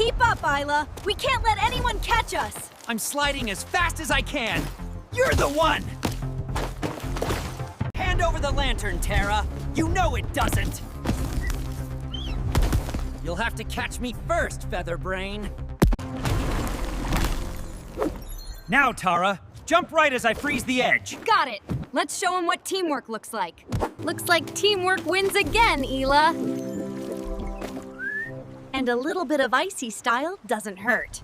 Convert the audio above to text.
Keep up, Ila. We can't let anyone catch us. I'm sliding as fast as I can. You're the one! Hand over the lantern, Tara. You know it doesn't. You'll have to catch me first, Featherbrain. Now, Tara, jump right as I freeze the edge. Got it. Let's show them what teamwork looks like. Looks like teamwork wins again, Ila. And a little bit of icy style doesn't hurt.